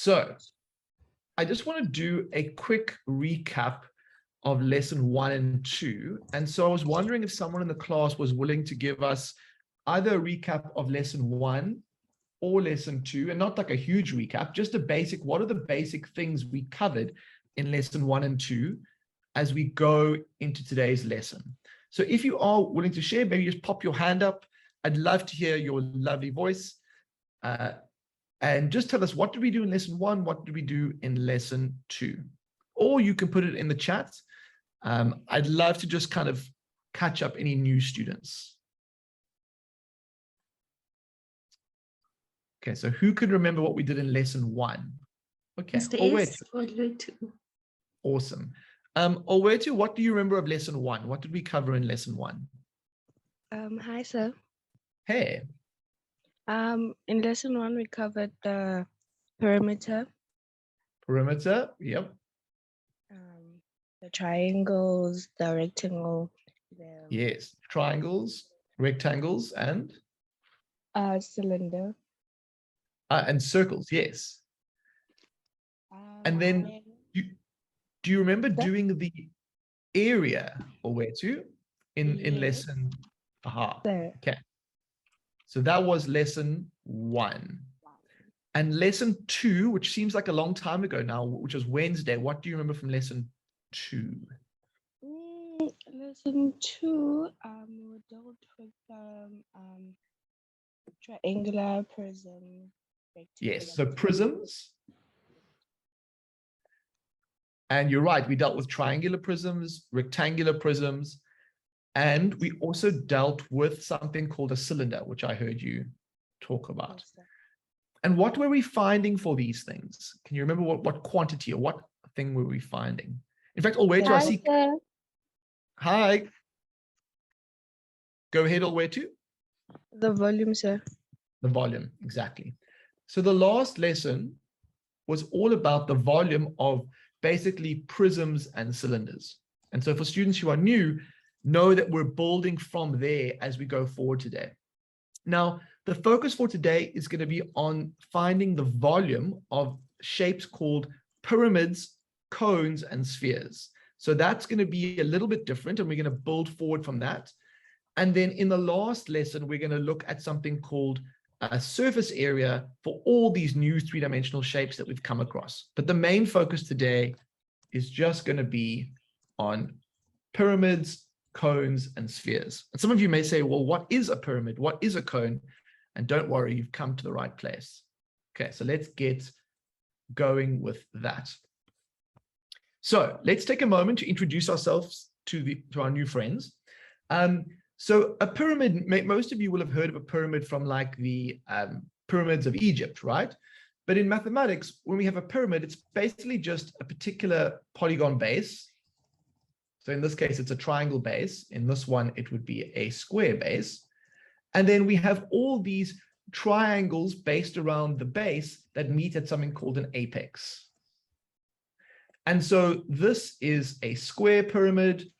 So I just want to do a quick recap of lesson 1 and 2. And so I was wondering if someone in the class was willing to give us either a recap of lesson 1 or lesson 2, and not like a huge recap, just a basic, what are the basic things we covered in lesson 1 and 2 as we go into today's lesson. So if you are willing to share, maybe just pop your hand up. I'd love to hear your lovely voice. And just tell us, what did we do in lesson 1? What did we do in lesson 2? Or you can put it in the chat. I'd love to just kind of catch up any new students. Okay, so who could remember what we did in lesson 1? Okay, awesome. Olwetu, what do you remember of lesson 1? What did we cover in lesson 1? Hi, sir. Hey. In lesson 1, we covered the perimeter. Perimeter, yep. The triangles, the rectangle. Yes, triangles, rectangles, and? Cylinder. And circles, yes. And then, do you remember doing the area, Olwetu, in lesson? Aha, okay. So that was lesson 1. And lesson 2, which seems like a long time ago now, which was Wednesday. What do you remember from lesson 2? Lesson 2, we dealt with triangular prism. Yes, so prisms. And you're right, we dealt with triangular prisms, rectangular prisms, and we also dealt with something called a cylinder, which I heard you talk about. And what were we finding for these things? Can you remember what quantity or what thing were we finding? In fact, Olwetu, I see. Hi. Go ahead, Olwetu. The volume, sir. The volume, exactly. So the last lesson was all about the volume of basically prisms and cylinders. And so for students who are new, know that we're building from there as we go forward today. Now, the focus for today is going to be on finding the volume of shapes called pyramids, cones, and spheres. So that's going to be a little bit different, and we're going to build forward from that. And then in the last lesson, we're going to look at something called a surface area for all these new three-dimensional shapes that we've come across. But the main focus today is just going to be on pyramids, cones, and spheres. And some of you may say, well, what is a pyramid? What is a cone? And don't worry, you've come to the right place. Okay, so let's get going with that. So let's take a moment to introduce ourselves to our new friends. So a pyramid, most of you will have heard of a pyramid from like the pyramids of Egypt, right? But in mathematics, when we have a pyramid, it's basically just a particular polygon base. So in this case, it's a triangle base. In this one, it would be a square base. And then we have all these triangles based around the base that meet at something called an apex. And so this is a square pyramid.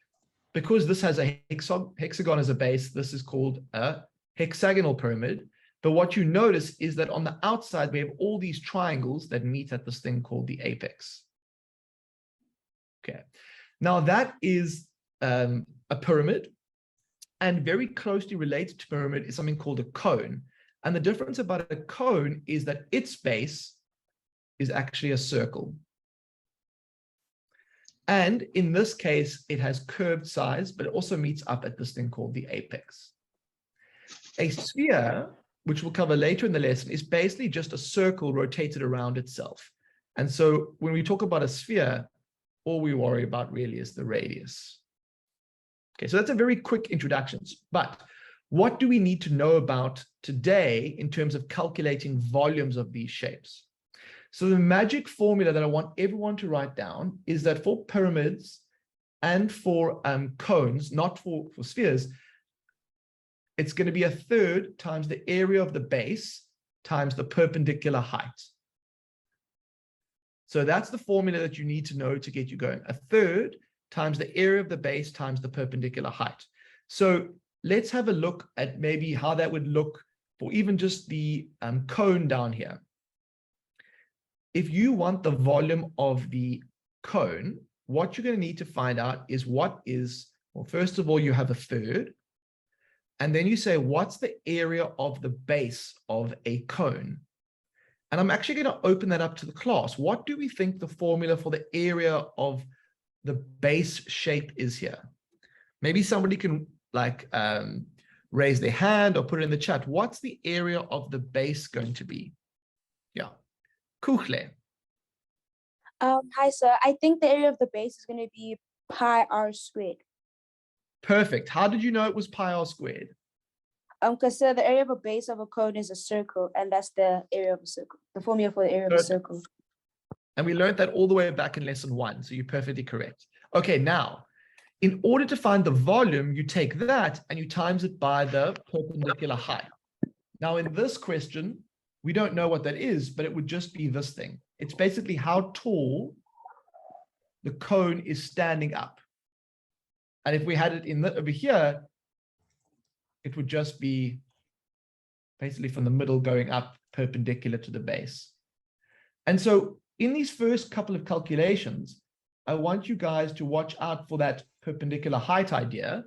Because this has a hexagon as a base, this is called a hexagonal pyramid. But what you notice is that on the outside, we have all these triangles that meet at this thing called the apex. Okay. Now that is a pyramid, and very closely related to pyramid is something called a cone. And the difference about a cone is that its base is actually a circle. And in this case, it has curved sides, but it also meets up at this thing called the apex. A sphere, which we'll cover later in the lesson, is basically just a circle rotated around itself. And so when we talk about a sphere, all we worry about really is the radius. Okay, so that's a very quick introduction. But what do we need to know about today in terms of calculating volumes of these shapes? So the magic formula that I want everyone to write down is that for pyramids and for cones, not for spheres, it's going to be 1/3 times the area of the base times the perpendicular height. So that's the formula that you need to know to get you going. 1/3 times the area of the base times the perpendicular height. So let's have a look at maybe how that would look for even just the cone down here. if you want the volume of the cone, what you're going to need to find out is what is, well, first of all, you have a third. And then you say, what's the area of the base of a cone? And I'm actually going to open that up to the class. What do we think the formula for the area of the base shape is here? Maybe somebody can like raise their hand or put it in the chat. What's the area of the base going to be? Yeah. Kuchle. Hi, sir. I think the area of the base is going to be pi r squared. Perfect. How did you know it was pi r squared? Because the area of a base of a cone is a circle, and that's the area of a circle. The formula for the area of a circle. And we learned that all the way back in lesson 1. So you're perfectly correct. Okay, now, in order to find the volume, you take that and you times it by the perpendicular height. Now, in this question, we don't know what that is, but it would just be this thing. It's basically how tall the cone is standing up. And if we had it in over here, it would just be basically from the middle going up perpendicular to the base. And so in these first couple of calculations, I want you guys to watch out for that perpendicular height idea.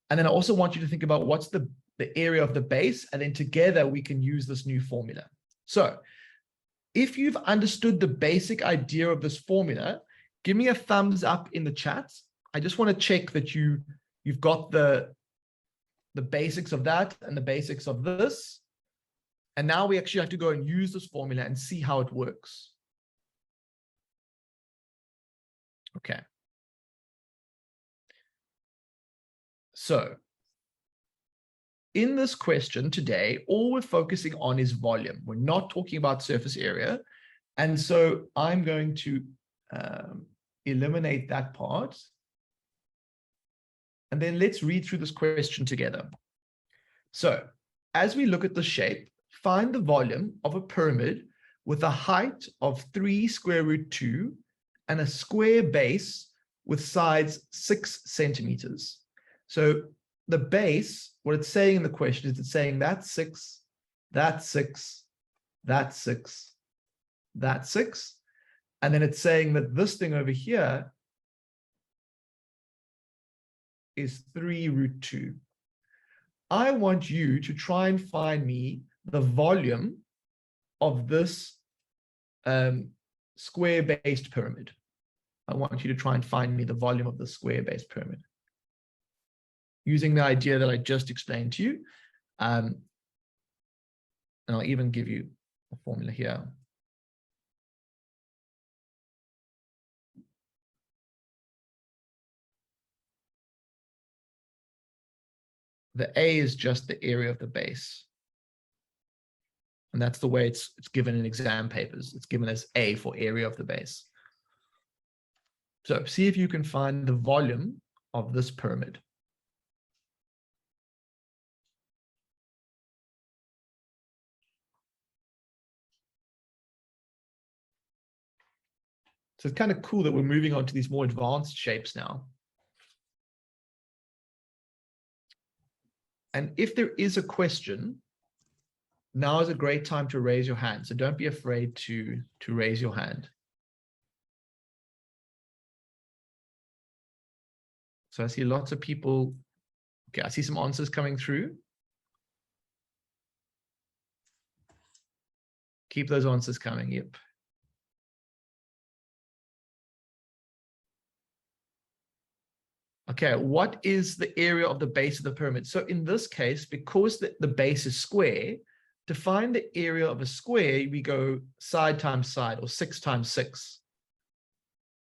And then I also want you to think about what's the area of the base, and then together we can use this new formula. So if you've understood the basic idea of this formula, give me a thumbs up in the chat. I just want to check that you've got the basics of that and the basics of this. And now we actually have to go and use this formula and see how it works. Okay. So in this question today, all we're focusing on is volume. We're not talking about surface area. And so I'm going to eliminate that part. And then let's read through this question together. So as we look at the shape, find the volume of a pyramid with a height of 3 square root 2 and a square base with sides 6 centimeters. So the base, what it's saying in the question is it's saying that's 6, that's 6, that's 6, that's 6. And then it's saying that this thing over here is 3 root 2. I want you to try and find me the volume of this square-based pyramid. I want you to try and find me the volume of the square-based pyramid using the idea that I just explained to you. And I'll even give you a formula here. The A is just the area of the base. And that's the way it's given in exam papers. It's given as A for area of the base. So see if you can find the volume of this pyramid. So it's kind of cool that we're moving on to these more advanced shapes now. And if there is a question, now is a great time to raise your hand. So don't be afraid to raise your hand. So I see lots of people. Okay, I see some answers coming through. Keep those answers coming. Yep. Okay, what is the area of the base of the pyramid? So in this case, because the base is square, to find the area of a square, we go side times side, or 6 times 6.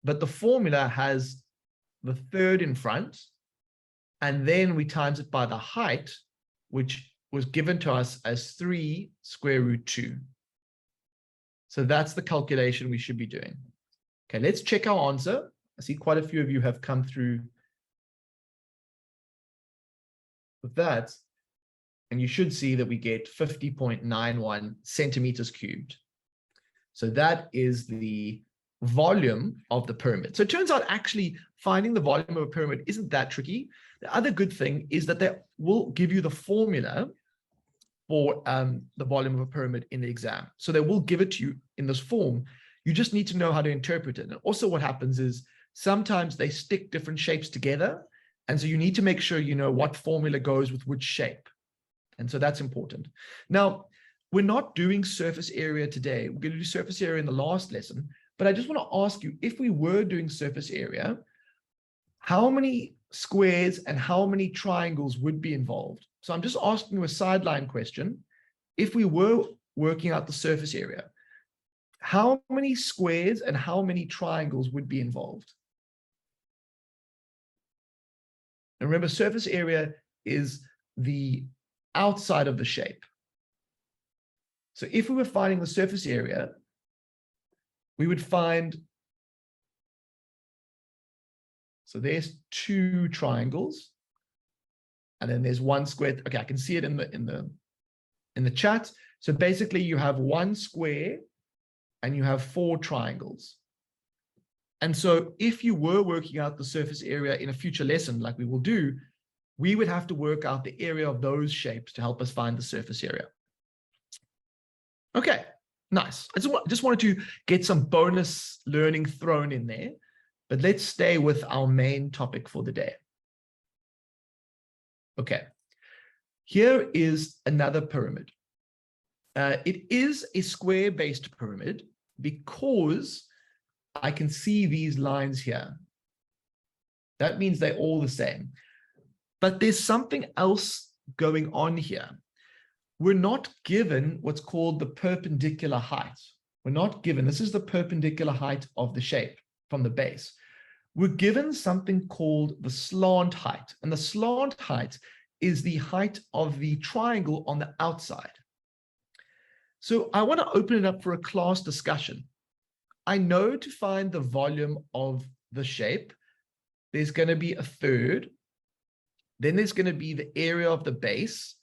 But the formula has the third in front, and then we times it by the height, which was given to us as 3 square root 2. So that's the calculation we should be doing. Okay, let's check our answer. I see quite a few of you have come through with that, and you should see that we get 50.91 centimeters cubed. So that is the volume of the pyramid. So it turns out actually finding the volume of a pyramid isn't that tricky. The other good thing is that they will give you the formula for the volume of a pyramid in the exam. So they will give it to you in this form. You just need to know how to interpret it. And also what happens is sometimes they stick different shapes together. And so you need to make sure you know what formula goes with which shape. And so that's important. Now, we're not doing surface area today. We're going to do surface area in the last lesson. But I just want to ask you, if we were doing surface area, how many squares and how many triangles would be involved? So I'm just asking you a sideline question. If we were working out the surface area, how many squares and how many triangles would be involved? And remember, surface area is the outside of the shape. So if we were finding the surface area, we would find, so there's 2 triangles, and then there's 1 square. Okay, I can see it in the chat. So basically you have 1 square and you have 4 triangles. And so if you were working out the surface area in a future lesson, like we will do, we would have to work out the area of those shapes to help us find the surface area. Okay, nice. I just wanted to get some bonus learning thrown in there, but let's stay with our main topic for the day. Okay, here is another pyramid. It is a square-based pyramid because I can see these lines here. That means they're all the same. But there's something else going on here. We're not given what's called the perpendicular height. We're not given, this is the perpendicular height of the shape from the base. We're given something called the slant height. And the slant height is the height of the triangle on the outside. So I want to open it up for a class discussion. I know to find the volume of the shape, there's going to be a third. Then there's going to be the area of the base.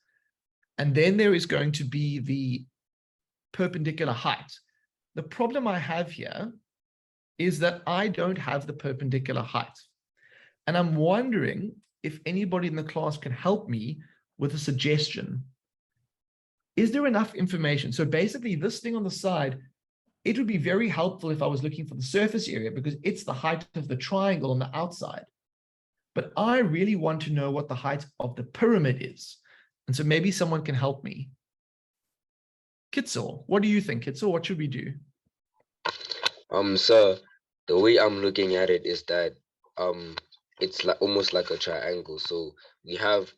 And then there is going to be the perpendicular height. The problem I have here is that I don't have the perpendicular height. And I'm wondering if anybody in the class can help me with a suggestion. Is there enough information? So basically this thing on the side, it would be very helpful if I was looking for the surface area because it's the height of the triangle on the outside. But I really want to know what the height of the pyramid is. And so maybe someone can help me. Kitzel, what do you think, Kitzel? What should we do? So the way I'm looking at it is that it's like almost like a triangle. So we have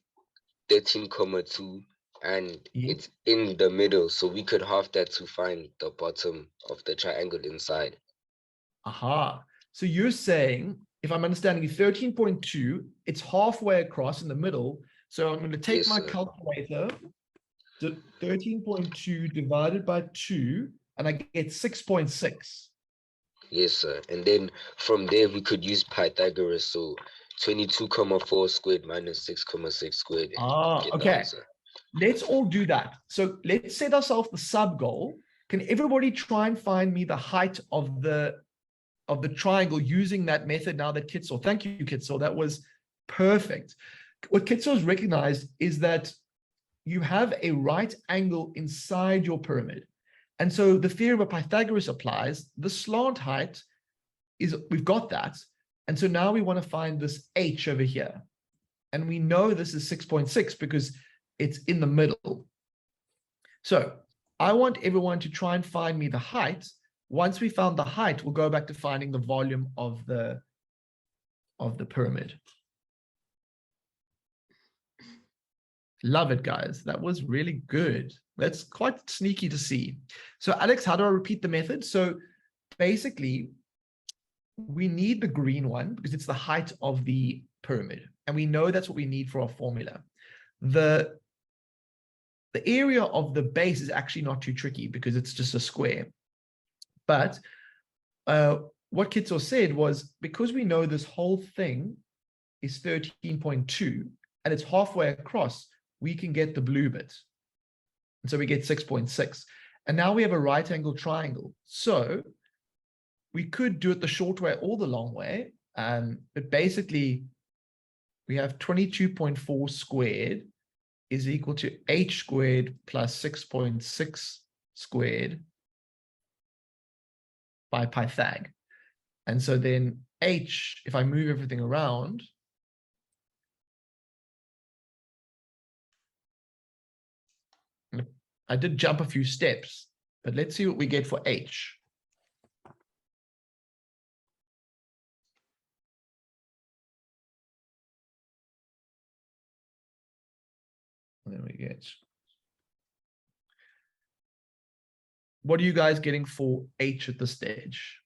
13,2 and it's in the middle. So we could half that to find the bottom of the triangle inside. Aha. So you're saying, if I'm understanding you, 13.2, it's halfway across in the middle. So I'm going to take my calculator, 13.2 divided by 2, and I get 6.6. Yes, sir. And then from there, we could use Pythagoras. So 22,4 squared minus 6,6 squared. Okay. Let's all do that. So let's set ourselves the sub goal. Can everybody try and find me the height of the triangle using that method now that Kitzel? Thank you, Kitzel. That was perfect. What Kitzel's recognized is that you have a right angle inside your pyramid. And so the theorem of Pythagoras applies. The slant height is, we've got that. And so now we want to find this h over here. And we know this is 6.6 because it's in the middle. So I want everyone to try and find me the height. Once we found the height, we'll go back to finding the volume of the pyramid. Love it, guys. That was really good. That's quite sneaky to see. So Alex, how do I repeat the method? So basically, we need the green one because it's the height of the pyramid. And we know that's what we need for our formula. The area of the base is actually not too tricky because it's just a square. But what Kitzel said was, because we know this whole thing is 13.2 and it's halfway across, we can get the blue bit. And so we get 6.6. And now we have a right angle triangle. So we could do it the short way or the long way. But basically, we have 22.4 squared is equal to h squared plus 6.6 squared by Pythag. And so then H, if I move everything around, I did jump a few steps, but let's see what we get for H. And then we get, what are you guys getting for H at this stage?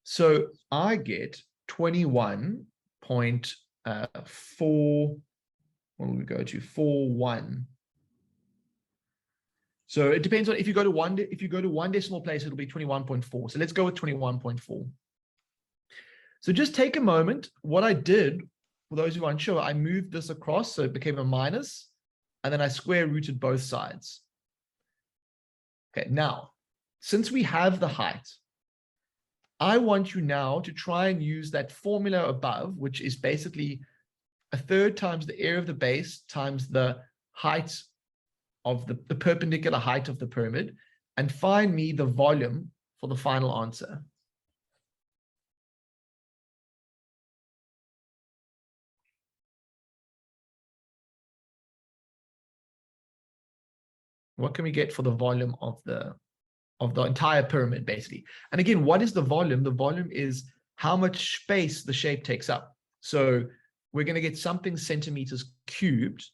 So I get 21.4, what will we go to? 41. So it depends on if you go to one decimal place, it'll be 21.4. So let's go with 21.4. So just take a moment. What I did, for those who aren't sure, I moved this across, so it became a minus, and then I square rooted both sides. Okay, now, since we have the height, I want you now to try and use that formula above, which is basically 1/3 times the area of the base times the height of the perpendicular height of the pyramid, and find me the volume for the final answer. What can we get for the volume of the entire pyramid, basically? And again, what is the volume? The volume is how much space the shape takes up. So we're going to get something centimeters cubed,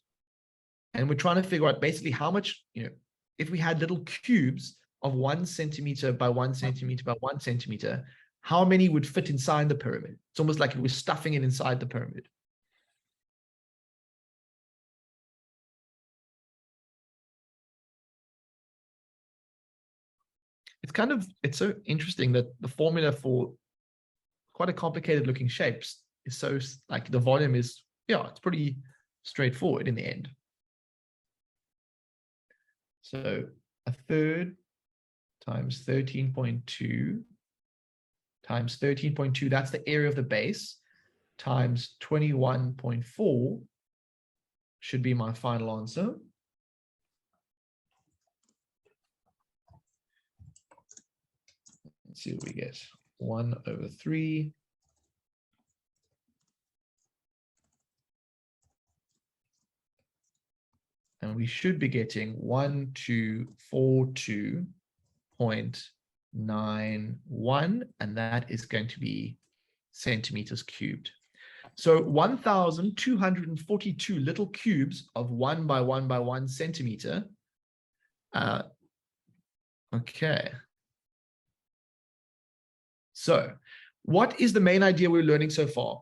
and we're trying to figure out basically how much, if we had little cubes of 1 centimeter by 1 centimeter by 1 centimeter, how many would fit inside the pyramid? It's almost like we're stuffing it inside the pyramid. It's so interesting that the formula for quite a complicated looking shapes is so, like, the volume is, it's pretty straightforward in the end. So 1/3 times 13.2 times 13.2, that's the area of the base, times 21.4 should be my final answer. Let's see what we get. 1/3. And we should be getting 1242.91, and that is going to be centimeters cubed. So 1,242 little cubes of 1 by 1 by 1 centimeter. Okay. So what is the main idea we're learning so far?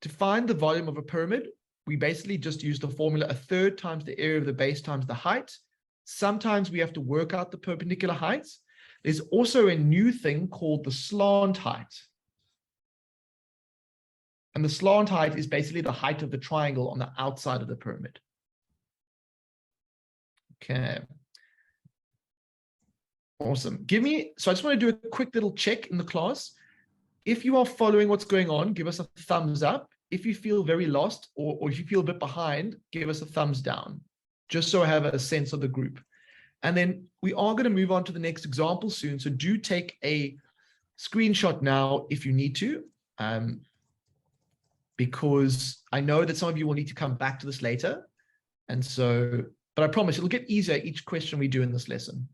To find the volume of a pyramid, we basically just use the formula 1/3 times the area of the base times the height. Sometimes we have to work out the perpendicular heights. There's also a new thing called the slant height. And the slant height is basically the height of the triangle on the outside of the pyramid. Okay. Awesome. So I just want to do a quick little check in the class. If you are following what's going on, give us a thumbs up. If you feel very lost or if you feel a bit behind, give us a thumbs down, just so I have a sense of the group. And then we are going to move on to the next example soon. So do take a screenshot now if you need to, because I know that some of you will need to come back to this later. And so, but I promise it'll get easier each question we do in this lesson.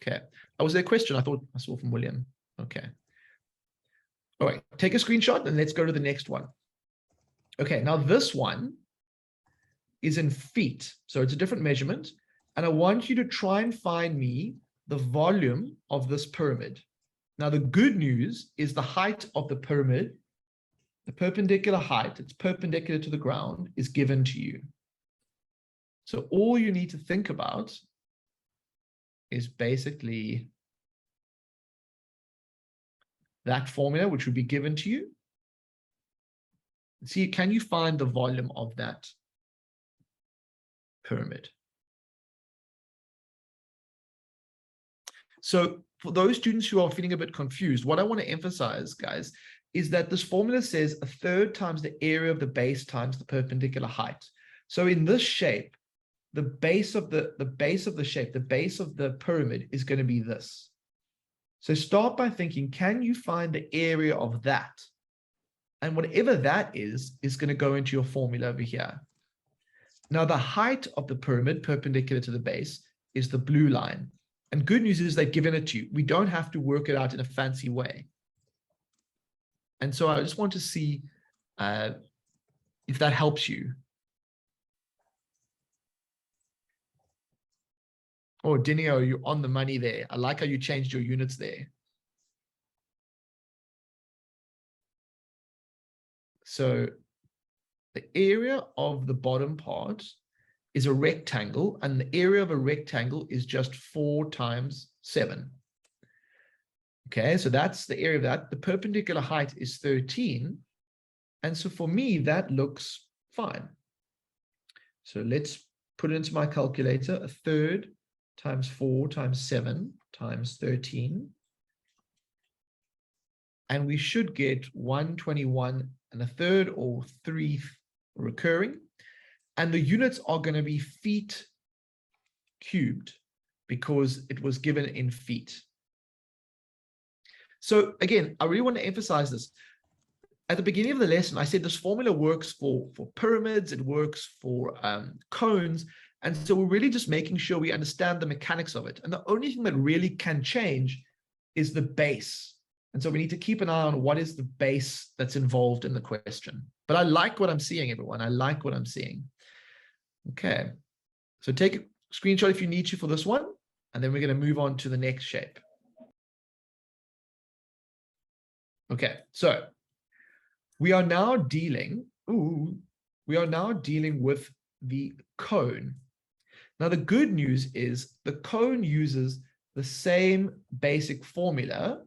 Okay. Was there a question I thought I saw from William? Okay. All right, take a screenshot and let's go to the next one. Okay, now this one is in feet. So it's a different measurement. And I want you to try and find me the volume of this pyramid. Now, the good news is the height of the pyramid, the perpendicular height, it's perpendicular to the ground, is given to you. So all you need to think about is basically that formula, which would be given to you. See, can you find the volume of that pyramid? So for those students who are feeling a bit confused, what I want to emphasize, guys, is that this formula says 1/3 times the area of the base times the perpendicular height. So in this shape, the base of the base of the shape, the base of the pyramid is going to be this. So start by thinking, can you find the area of that? And whatever that is going to go into your formula over here. Now, the height of the pyramid perpendicular to the base is the blue line. And good news is they've given it to you. We don't have to work it out in a fancy way. And so I just want to see if that helps you. Oh, Dinio, you're on the money there. I like how you changed your units there. So the area of the bottom part is a rectangle, and the area of a rectangle is just 4 times 7. Okay, so that's the area of that. The perpendicular height is 13. And so for me, that looks fine. So let's put it into my calculator. 1/3 times 4 times 7 times 13. And we should get 121 1/3 or 3 recurring. And the units are going to be feet cubed because it was given in feet. So again, I really want to emphasize this. At the beginning of the lesson, I said this formula works for pyramids, it works for cones. And so we're really just making sure we understand the mechanics of it. And the only thing that really can change is the base. And so we need to keep an eye on what is the base that's involved in the question. But I like what I'm seeing, everyone. I like what I'm seeing. Okay. So take a screenshot if you need to for this one. And then we're going to move on to the next shape. Okay. So we are now dealing with the cone. Now, the good news is the cone uses the same basic formula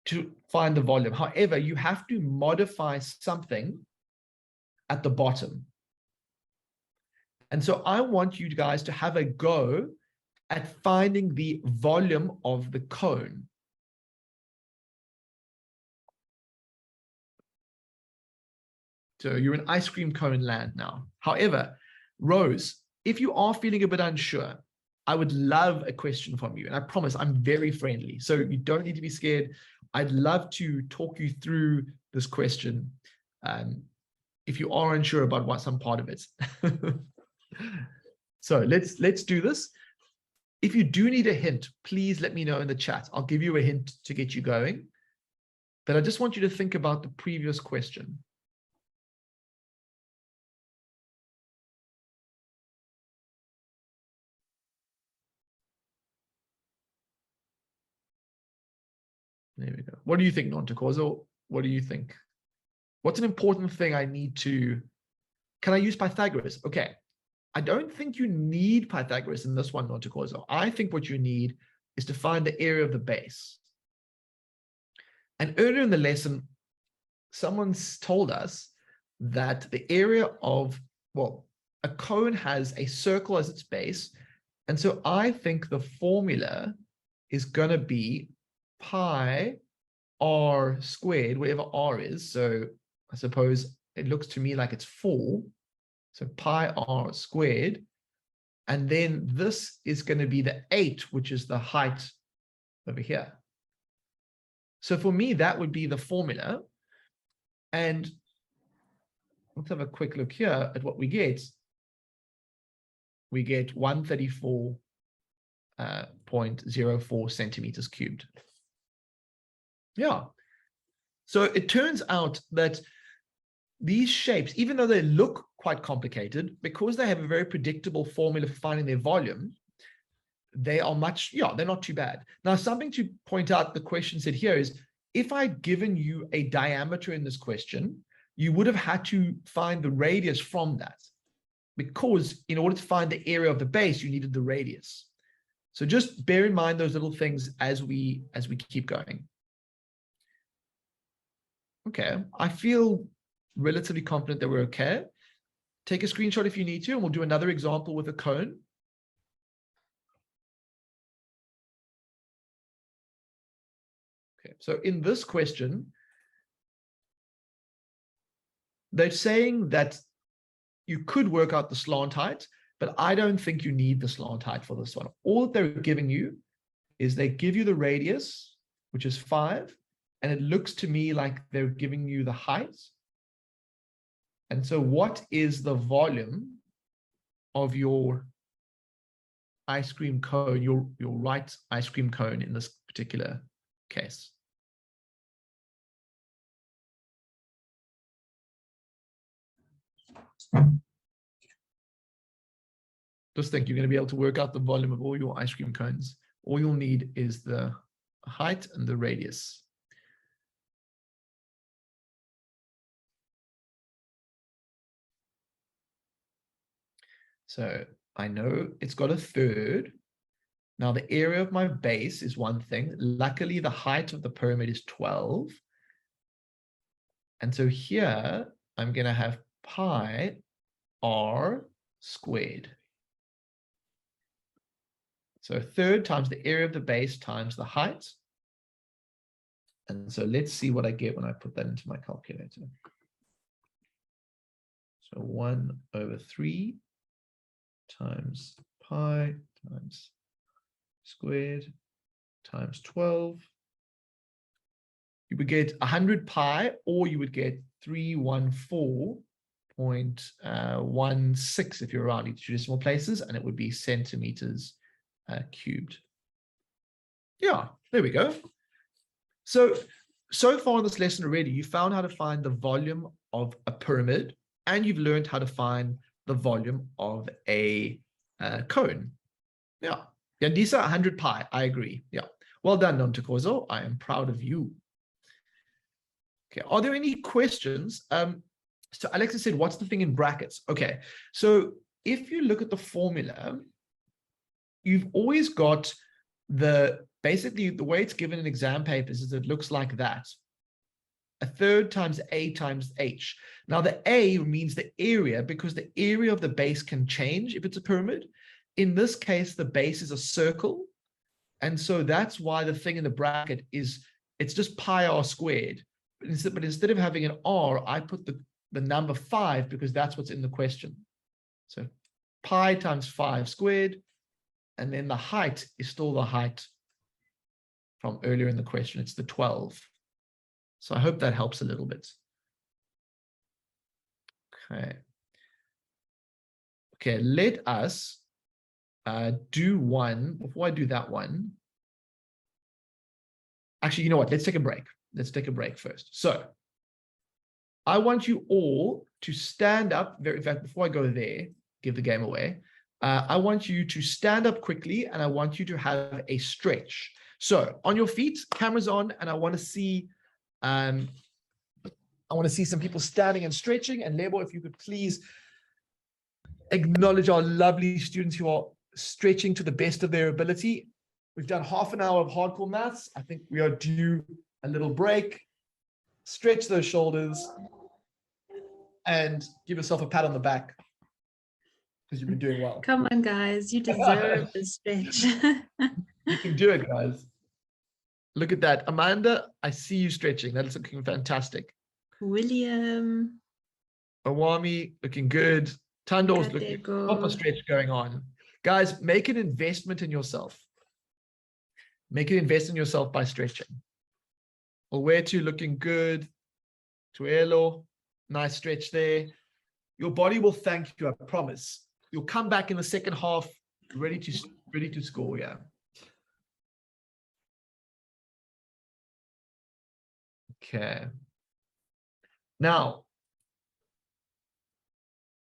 to find the volume. However, you have to modify something at the bottom. And so I want you guys to have a go at finding the volume of the cone. So you're in ice cream cone land now. However, Rose, if you are feeling a bit unsure, I would love a question from you. And I promise I'm very friendly. So you don't need to be scared. I'd love to talk you through this question if you are unsure about some part of it. So let's do this. If you do need a hint, please let me know in the chat. I'll give you a hint to get you going. But I just want you to think about the previous question. There we go. What do you think, Nontocorso? What do you think? What's an important thing I need to... Can I use Pythagoras? Okay. I don't think you need Pythagoras in this one, Nontocorso. I think what you need is to find the area of the base. And earlier in the lesson, someone's told us that the area of, well, a cone has a circle as its base. And so I think the formula is going to be pi r squared, whatever r is. So I suppose it looks to me like it's 4. So pi r squared. And then this is going to be the 8, which is the height over here. So for me, that would be the formula. And let's have a quick look here at what we get. We get 134.04 centimeters cubed. Yeah. So it turns out that these shapes, even though they look quite complicated, because they have a very predictable formula for finding their volume, they are they're not too bad. Now, something to point out, the question said here is, if I'd given you a diameter in this question, you would have had to find the radius from that, because in order to find the area of the base, you needed the radius. So just bear in mind those little things as we keep going. Okay, I feel relatively confident that we're okay. Take a screenshot if you need to, and we'll do another example with a cone. Okay, so in this question, they're saying that you could work out the slant height, but I don't think you need the slant height for this one. All that they're giving you is they give you the radius, which is 5, and it looks to me like they're giving you the height. And so what is the volume of your ice cream cone, your right ice cream cone in this particular case? Just think you're going to be able to work out the volume of all your ice cream cones. All you'll need is the height and the radius. So I know it's got a third. Now the area of my base is one thing. Luckily, the height of the pyramid is 12. And so here I'm going to have pi r squared. So a third times the area of the base times the height. And so let's see what I get when I put that into my calculator. So 1/3 times pi times squared times 12. You would get 100 pi, or you would get 314.16 if you're rounding to two decimal places, and it would be centimeters cubed. Yeah, there we go. So far in this lesson already, you found how to find the volume of a pyramid, and you've learned how to find the volume of a cone. Yeah. Yandisa, 100 pi. I agree. Yeah. Well done, Nontokozo. I am proud of you. Okay. Are there any questions? So Alexa said, what's the thing in brackets? Okay. So if you look at the formula, you've always got basically the way it's given in exam papers is it looks like that. A third times A times H. Now the A means the area, because the area of the base can change if it's a pyramid. In this case, the base is a circle. And so that's why the thing in the bracket is, it's just pi r squared. But instead of having an R, I put the number 5 because that's what's in the question. So pi times 5 squared. And then the height is still the height from earlier in the question. It's the 12. So I hope that helps a little bit. Okay. Okay, let us do one. Before I do that one, actually, you know what? Let's take a break. Let's take a break first. So I want you all to stand up. In fact, before I go there, give the game away. I want you to stand up quickly, and I want you to have a stretch. So on your feet, cameras on, and I want to see some people standing and stretching. And Lebo, if you could please acknowledge our lovely students who are stretching to the best of their ability. We've done half an hour of hardcore maths. I think we are due a little break. Stretch those shoulders and give yourself a pat on the back because you've been doing well. Come on, guys. You deserve the stretch. You can do it, guys. Look at that. Amanda, I see you stretching. That is looking fantastic. William. Awami, looking good. Tandor's looking proper stretch going on. Guys, make an investment in yourself. Make an investment in yourself by stretching. Owetu looking good. Tuelo, nice stretch there. Your body will thank you, I promise. You'll come back in the second half ready to score, yeah. Okay. Now,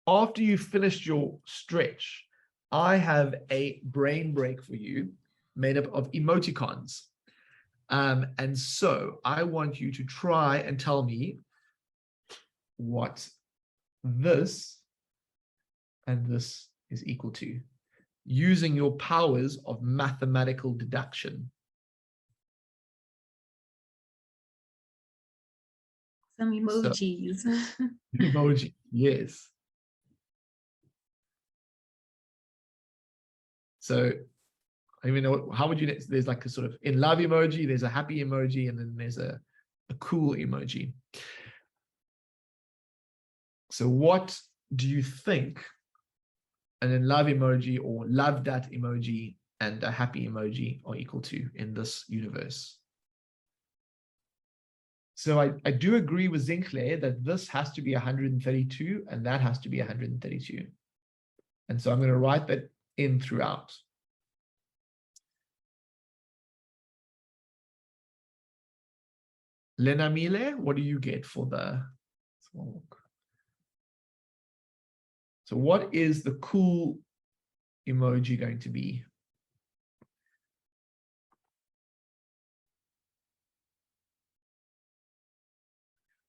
after you've finished your stretch, I have a brain break for you made up of emoticons. And so I want you to try and tell me what this and this is equal to using your powers of mathematical deduction. Some emojis. So, emoji, yes. So, I mean, how would you, there's like a sort of in love emoji, there's a happy emoji, and then there's a cool emoji. So what do you think an love emoji or love that emoji and a happy emoji are equal to in this universe? So I do agree with Zinclair that this has to be 132 and that has to be 132. And so I'm going to write that in throughout. Lenamile, what do you get for the smoke? So what is the cool emoji going to be?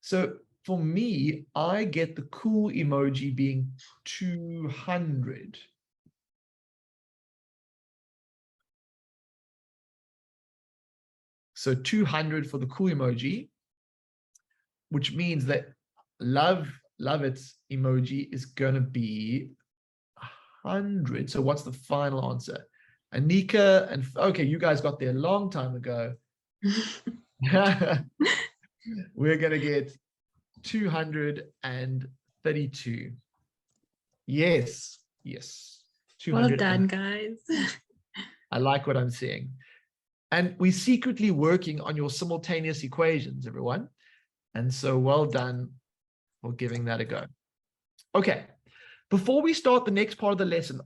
So for me, I get the cool emoji being 200. So 200 for the cool emoji, which means that love it emoji is going to be 100. So what's the final answer? Anika and okay, you guys got there a long time ago. We're going to get 232. Yes. Well done, guys. I like what I'm seeing. And we're secretly working on your simultaneous equations, everyone. And so well done for giving that a go. Okay. Before we start the next part of the lesson,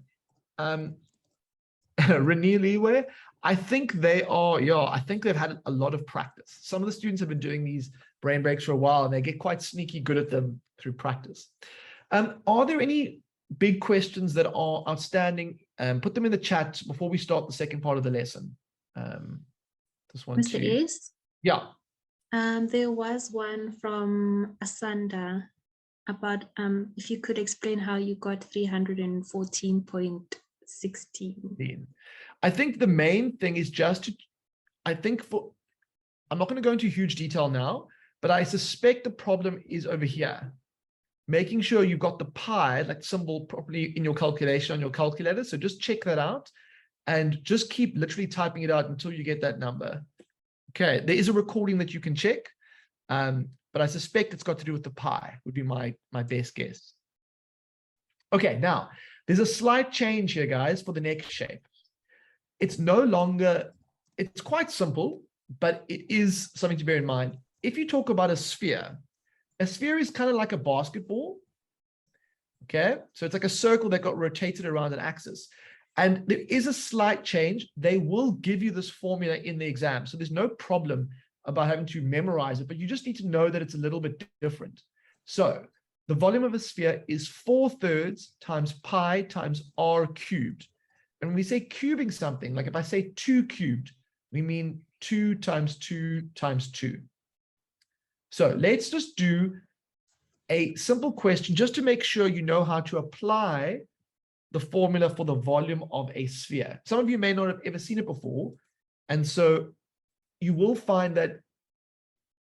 Renee Leeway, I think they are, I think they've had a lot of practice. Some of the students have been doing these brain breaks for a while and they get quite sneaky good at them through practice. Are there any big questions that are outstanding? Put them in the chat before we start the second part of the lesson. This one Mr. too. S? Yeah. There was one from Asanda about if you could explain how you got 314.16. I think the main thing is just to, I'm not going to go into huge detail now, but I suspect the problem is over here. Making sure you've got the pi, like symbol, properly in your calculation on your calculator. So just check that out and just keep literally typing it out until you get that number. Okay, there is a recording that you can check, but I suspect it's got to do with the pi, would be my best guess. Okay, now there's a slight change here, guys, for the next shape. It's no longer, it's quite simple, but it is something to bear in mind. If you talk about a sphere is kind of like a basketball. Okay, so it's like a circle that got rotated around an axis. And there is a slight change. They will give you this formula in the exam. So there's no problem about having to memorize it, but you just need to know that it's a little bit different. So the volume of a sphere is 4/3 times pi times r cubed. And when we say cubing something, like if I say 2 cubed, we mean 2 times 2 times 2. So let's just do a simple question just to make sure you know how to apply the formula for the volume of a sphere. Some of you may not have ever seen it before. And so you will find that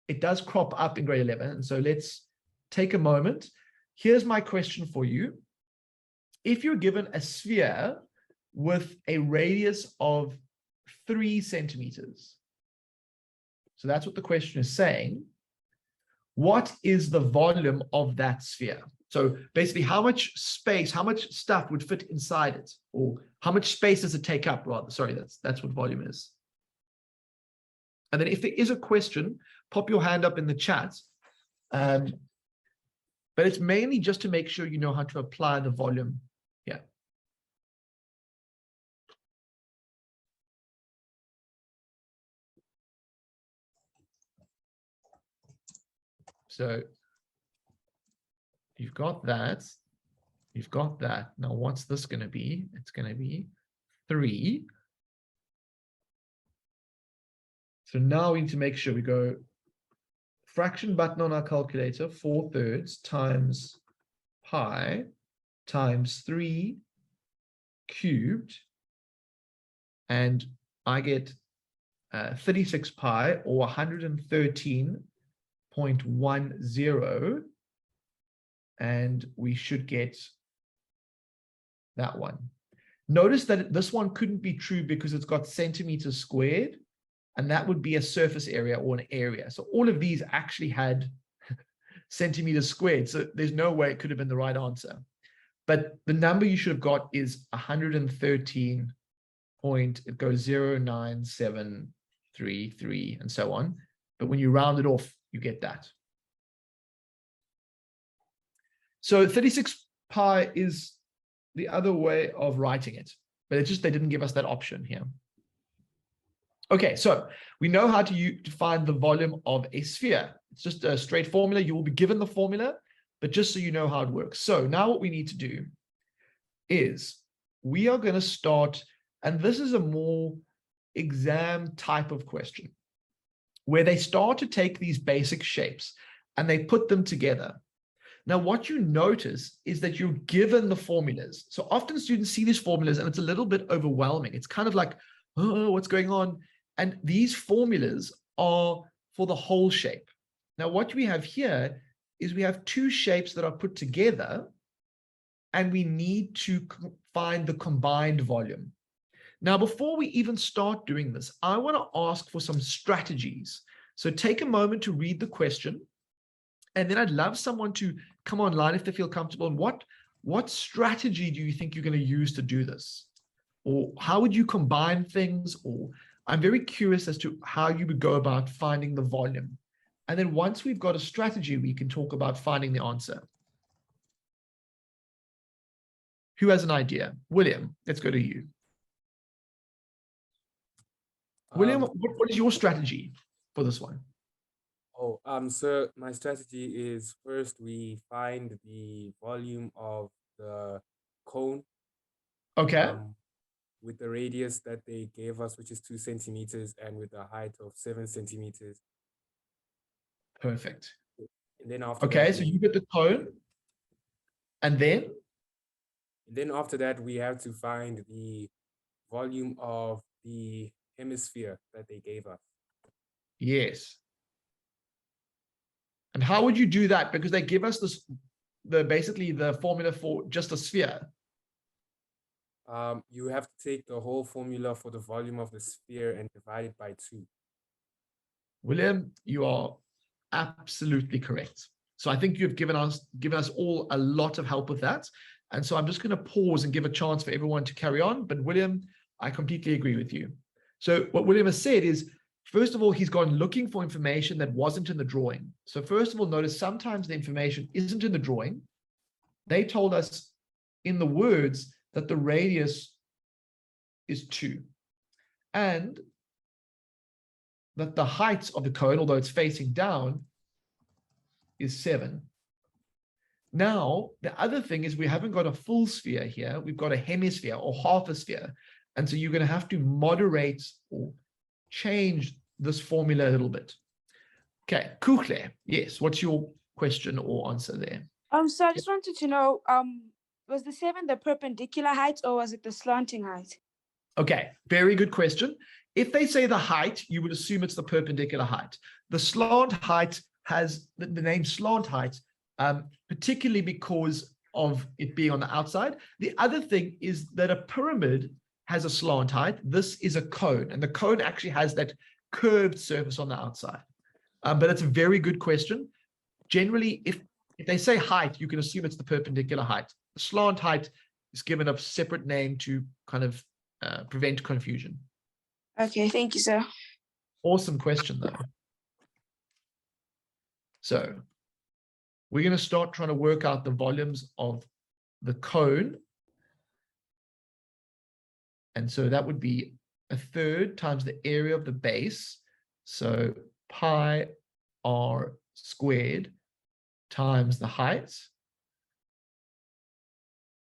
it does crop up in grade 11. And so let's take a moment. Here's my question for you. If you're given a sphere with a radius of 3 centimeters, so that's what the question is saying, what is the volume of that sphere? So basically, how much space, how much stuff would fit inside it? Or how much space does it take up, rather? Sorry, that's what volume is. And then if there is a question, pop your hand up in the chat. But it's mainly just to make sure you know how to apply the volume. Yeah. So you've got that. You've got that. Now, what's this going to be? It's going to be 3. So now we need to make sure we go fraction button on our calculator, 4/3 times pi times 3 cubed. And I get 36 pi or 113.10. And we should get that one. Notice that this one couldn't be true because it's got centimeters squared, and that would be a surface area or an area. So all of these actually had centimeters squared. So there's no way it could have been the right answer. But the number you should have got is 113 point, it goes 0.9733 and so on. But when you round it off, you get that. So 36 pi is the other way of writing it, but it's just they didn't give us that option here. Okay, so we know how to find the volume of a sphere. It's just a straight formula. You will be given the formula, but just so you know how it works. So now what we need to do is we are going to start, and this is a more exam type of question, where they start to take these basic shapes and they put them together. Now, what you notice is that you're given the formulas. So often students see these formulas and it's a little bit overwhelming. It's kind of like, oh, what's going on? And these formulas are for the whole shape. Now, what we have here is we have two shapes that are put together and we need to find the combined volume. Now, before we even start doing this, I want to ask for some strategies. So take a moment to read the question. And then I'd love someone to come online if they feel comfortable. And what strategy do you think you're going to use to do this? Or how would you combine things? Or I'm very curious as to how you would go about finding the volume. And then once we've got a strategy, we can talk about finding the answer. Who has an idea? William, let's go to you. William, what is your strategy for this one? So my strategy is first we find the volume of the cone. Okay. With the radius that they gave us, which is 2 centimeters, and with a height of 7 centimeters. Perfect. And then after okay, that, so you get the cone, and then? And then after that, we have to find the volume of the hemisphere that they gave us. Yes. And how would you do that? Because they give us this, basically the formula for just a sphere. You have to take the whole formula for the volume of the sphere and divide it by 2. William, you are absolutely correct. So I think you've given us all a lot of help with that. And so I'm just going to pause and give a chance for everyone to carry on. But William, I completely agree with you. So what William has said is, first of all, he's gone looking for information that wasn't in the drawing. So first of all, notice sometimes the information isn't in the drawing. They told us in the words that the radius is 2 and that the height of the cone, although it's facing down, is 7. Now, the other thing is we haven't got a full sphere here. We've got a hemisphere or half a sphere. And so you're going to have to moderate or change this formula a little bit. Okay, Kuchle, yes, what's your question or answer there? So I just wanted to know, was the 7 the perpendicular height or was it the slanting height? Okay, very good question. If they say the height, you would assume it's the perpendicular height. The slant height has the name slant height, particularly because of it being on the outside. The other thing is that a pyramid has a slant height. This is a cone, and the cone actually has that curved surface on the outside. But it's a very good question. Generally, if they say height, you can assume it's the perpendicular height. The slant height is given a separate name to kind of prevent confusion. Okay, thank you, sir. Awesome question, though. So we're going to start trying to work out the volumes of the cone. And so that would be 1/3 times the area of the base. So pi r squared times the height.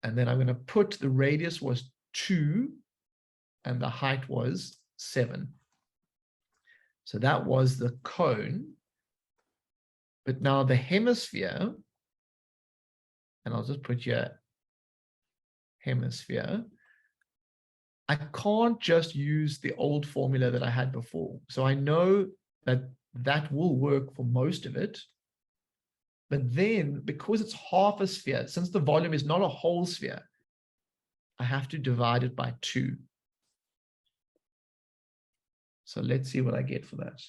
And then I'm going to put the radius was 2 and the height was 7. So that was the cone. But now the hemisphere, and I'll just put here hemisphere. I can't just use the old formula that I had before. So I know that that will work for most of it. But then, because it's half a sphere, since the volume is not a whole sphere, I have to divide it by 2. So let's see what I get for that.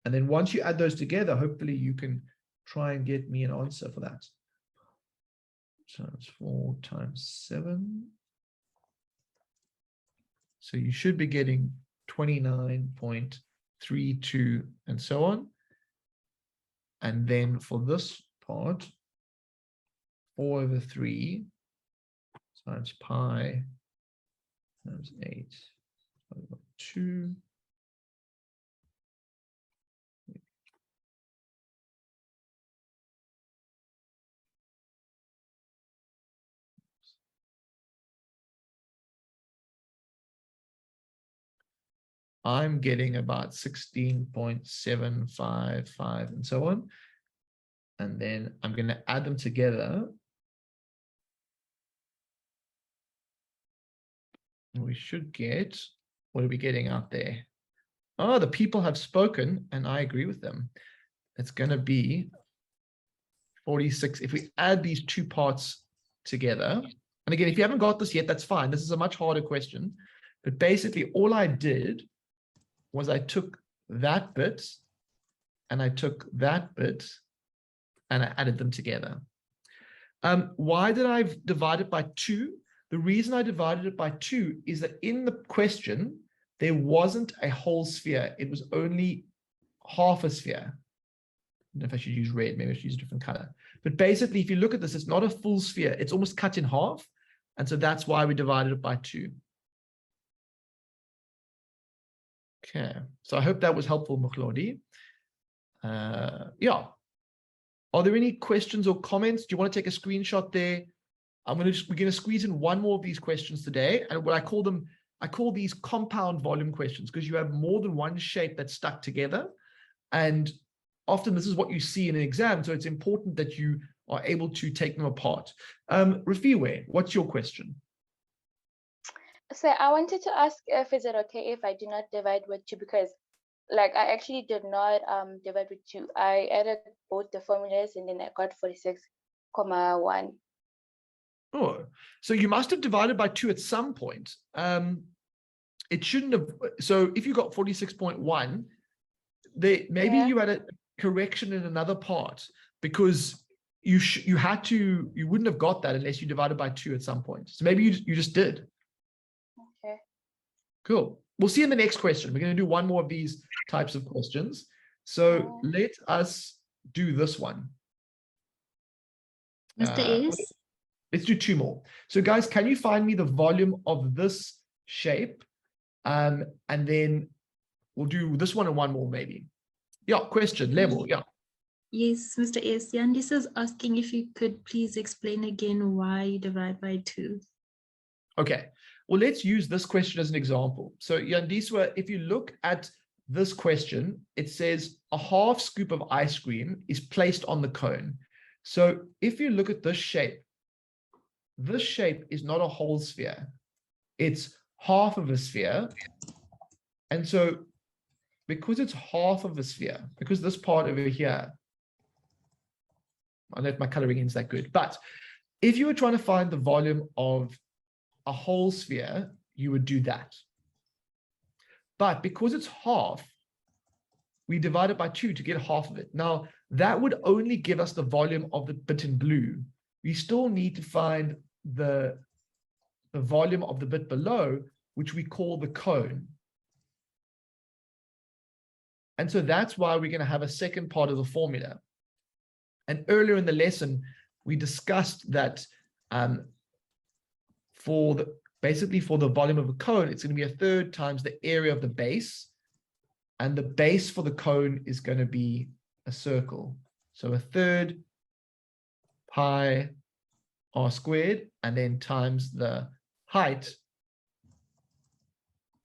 And then once you add those together, hopefully you can try and get me an answer for that. So it's 4 times 7. So you should be getting 29.32 and so on. And then for this part, 4 over 3 times pi times 8 over 2. I'm getting about 16.755 and so on. And then I'm going to add them together. We should get, what are we getting out there? Oh, the people have spoken and I agree with them. It's going to be 46. If we add these two parts together, and again, if you haven't got this yet, that's fine. This is a much harder question. But basically, all I did was I took that bit and I took that bit and I added them together. Why did I divide it by 2? The reason I divided it by 2 is that in the question, there wasn't a whole sphere. It was only half a sphere. I don't know if I should use red, maybe I should use a different color. But basically, if you look at this, it's not a full sphere. It's almost cut in half. And so that's why we divided it by 2. Okay, so I hope that was helpful, Mukhlodi. Yeah. Are there any questions or comments? Do you want to take a screenshot there? We're going to squeeze in one more of these questions today. And what I call these compound volume questions, because you have more than one shape that's stuck together. And often this is what you see in an exam. So it's important that you are able to take them apart. Rafiwe, what's your question? So I wanted to ask if is it okay if I do not divide with 2, because like I actually did not divide with 2. I added both the formulas and then I got 46.1. Oh, so you must have divided by 2 at some point. It shouldn't have. So if you got 46.1, maybe you had a correction in another part, because you wouldn't have got that unless you divided by 2 at some point. So maybe you just did. Okay. Cool. We'll see in the next question. We're going to do one more of these types of questions. So let us do this one. Mr. S? Let's do 2 more. So guys, can you find me the volume of this shape? And then we'll do this one and one more maybe. Yeah, question, level, yeah. Yes, Mr. S. Yandis is asking if you could please explain again why you divide by 2. Okay, well, let's use this question as an example. So Yandiswa, if you look at this question, it says a half scoop of ice cream is placed on the cone. So if you look at this shape is not a whole sphere. It's half of a sphere. And so because it's half of a sphere, because this part over here, I know my coloring isn't that good, but if you were trying to find the volume of a whole sphere, you would do that. But because it's half, we divide it by 2 to get half of it. Now, that would only give us the volume of the bit in blue. We still need to find the volume of the bit below, which we call the cone. And so that's why we're going to have a second part of the formula. And earlier in the lesson, we discussed that basically for the volume of a cone, it's going to be a third times the area of the base. And the base for the cone is going to be a circle. So a third pi r squared, and then times the height,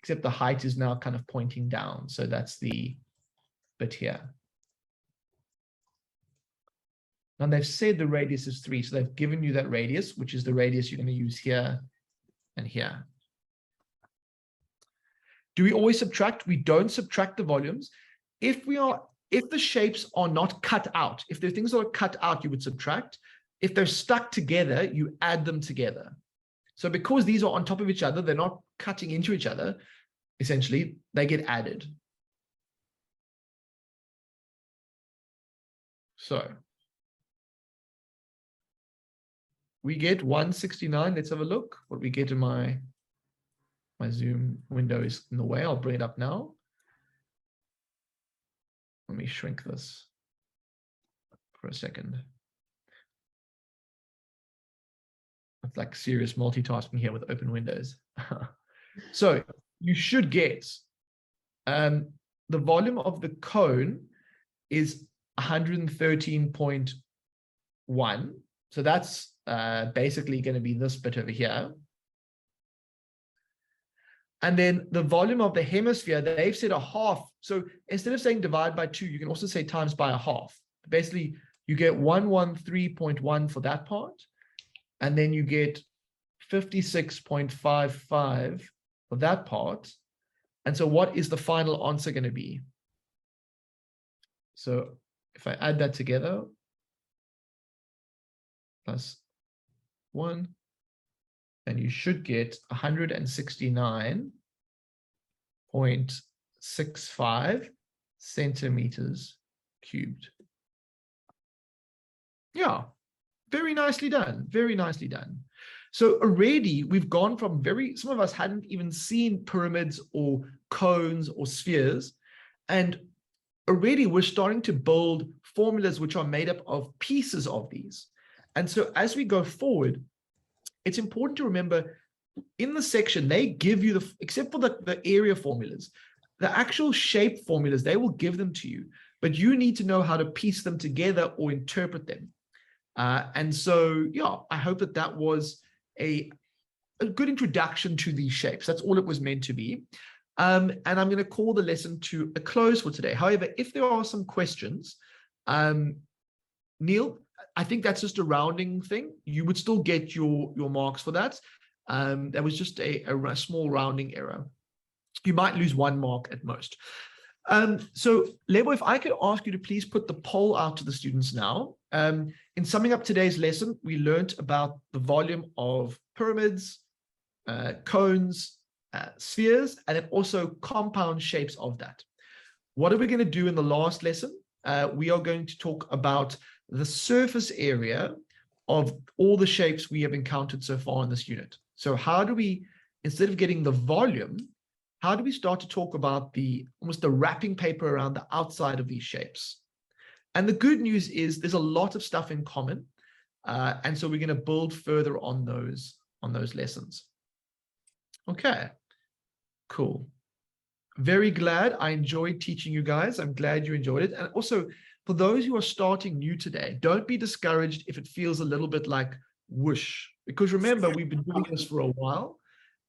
except the height is now kind of pointing down. So that's the bit here. Now they've said the radius is 3. So they've given you that radius, which is the radius you're going to use here and here. Do we always subtract? We don't subtract the volumes. If the shapes are not cut out, if there are things that are cut out, you would subtract. If they're stuck together, you add them together. So because these are on top of each other, they're not cutting into each other, essentially, they get added. So we get 169. Let's have a look. What we get in my Zoom window is in the way. I'll bring it up now. Let me shrink this for a second. It's like serious multitasking here with open windows. So you should get the volume of the cone is 113.1. So that's basically going to be this bit over here. And then the volume of the hemisphere, they've said a half. So instead of saying divide by 2, you can also say times by a half. Basically, you get 113.1 for that part. And then you get 56.55 for that part. And so what is the final answer going to be? So if I add that together, plus 1, then you should get 169.65 centimeters cubed. Yeah, very nicely done. Very nicely done. So already we've gone from some of us hadn't even seen pyramids or cones or spheres. And already we're starting to build formulas which are made up of pieces of these. And so as we go forward, it's important to remember in the section, they give you except for the area formulas, the actual shape formulas, they will give them to you, but you need to know how to piece them together or interpret them. And so, yeah, I hope that was a good introduction to these shapes. That's all it was meant to be. And I'm going to call the lesson to a close for today. However, if there are some questions, Neil, I think that's just a rounding thing. You would still get your marks for that. That was just a small rounding error. You might lose 1 mark at most. So Lebo, if I could ask you to please put the poll out to the students now. In summing up today's lesson, we learned about the volume of pyramids, cones, spheres, and then also compound shapes of that. What are we going to do in the last lesson? We are going to talk about the surface area of all the shapes we have encountered so far in this unit. So how do we, instead of getting the volume, how do we start to talk about almost the wrapping paper around the outside of these shapes? And the good news is there's a lot of stuff in common. And so we're going to build further on those lessons. Okay, cool. Very glad I enjoyed teaching you guys. I'm glad you enjoyed it. And also, for those who are starting new today, don't be discouraged if it feels a little bit like whoosh, because remember, we've been doing this for a while.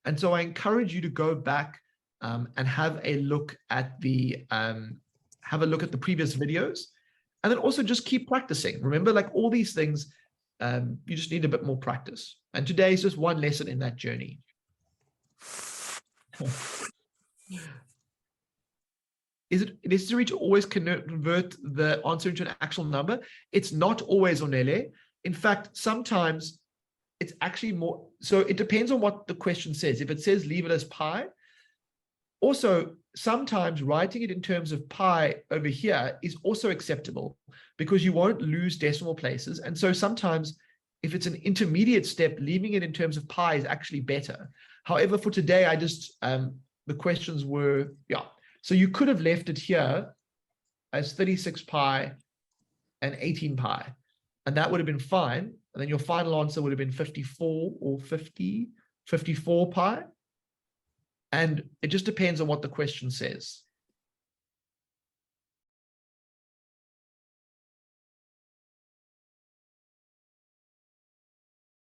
And so I encourage you to go back and have a look at the previous videos, and then also just keep practicing. Remember, like all these things, you just need a bit more practice. And today is just one lesson in that journey. Is it necessary to always convert the answer into an actual number? It's not always, Onele. In fact, sometimes it's actually more. So it depends on what the question says. If it says leave it as pi, also sometimes writing it in terms of pi over here is also acceptable because you won't lose decimal places. And so sometimes if it's an intermediate step, leaving it in terms of pi is actually better. However, for today, I just, the questions were, yeah. So you could have left it here as 36 pi and 18 pi, and that would have been fine. And then your final answer would have been 54 or 54 pi. And it just depends on what the question says.